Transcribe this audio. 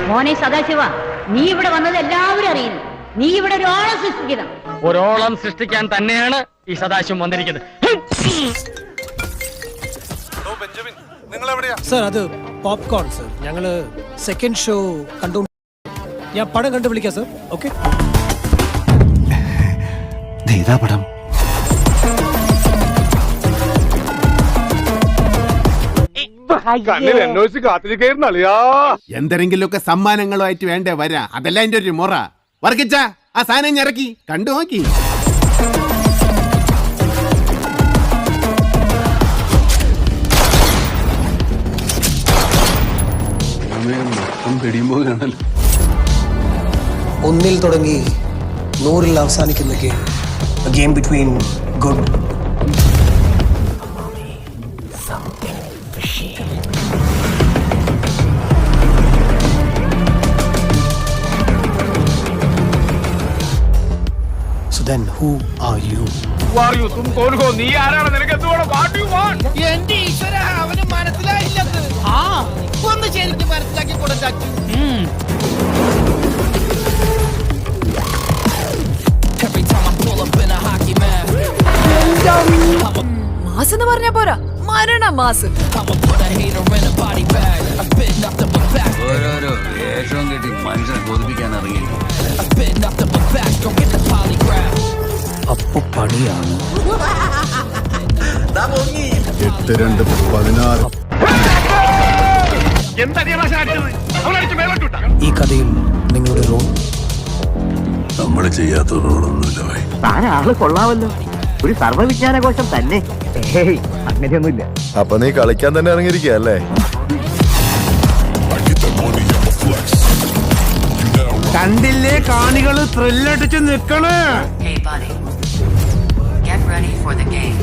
മോനെ സദാശിവ, നീ ഇവിടെ വന്നത് എല്ലാവരും അറിയുന്നു. നീ ഇവിടെ ഒരു ഓളം സൃഷ്ടിക്കണം. ഒരോളം സൃഷ്ടിക്കാൻ തന്നെയാണ് ഈ സദാശിവം വന്നിരിക്കുന്നത്. സർ, അത് പോപ്കോൺ സർ. ഞങ്ങള് സെക്കൻഡ് ഷോ കണ്ടു. ഞാൻ പടം കണ്ടു വിളിക്കാം സർ. ഓക്കെ, പടം എന്തെങ്കിലുമൊക്കെ സമ്മാനങ്ങളുമായിട്ട് വേണ്ടേ വരാ. അതല്ല എന്റെ ഒരു മുറ. വർക്കിച്ച ആ സാധനം ഇറക്കി കണ്ടു നോക്കി. ഒന്നിൽ തുടങ്ങി 100-ൽ അവസാനിക്കുന്ന game between good So then who are you? Who are you? तुम कौन हो? നീ ആരാണ്? നിനക്ക് എന്തുവാണ്? What do you want? എന്റെ ഈശ്വര, അവന് മനസ്സിലായില്ലത്. ഒന്ന് ശരിക്കും മനസ്സിലാക്കി കൊടുത്തു. മാസ് എന്ന് പറഞ്ഞാ പോരാ, മരണ മാസ്. ഓരോരോ വേഷവും കെട്ടി മനുഷ്യനെ കൊതിപ്പിക്കാൻ ഇറങ്ങി. അപ്പൊ പണിയാണ്. 8-2-16 ഈ കഥയിൽ നിങ്ങളുടെ റോൾ? നമ്മള് ചെയ്യാത്ത റോളൊന്നുമില്ല. താനാള് കൊള്ളാമല്ലോ, ഒരു സർവ്വവിജ്ഞാനകോശം തന്നെ. അങ്ങനെയൊന്നുമില്ല. അപ്പൊ നീ കളിക്കാൻ തന്നെ ഇറങ്ങിയിരിക്കുക അല്ലേ? കണ്ടില്ലേ, കാണികള് ത്രില്ലടിച്ച് നിക്കണ്. Hey buddy, get ready for the game.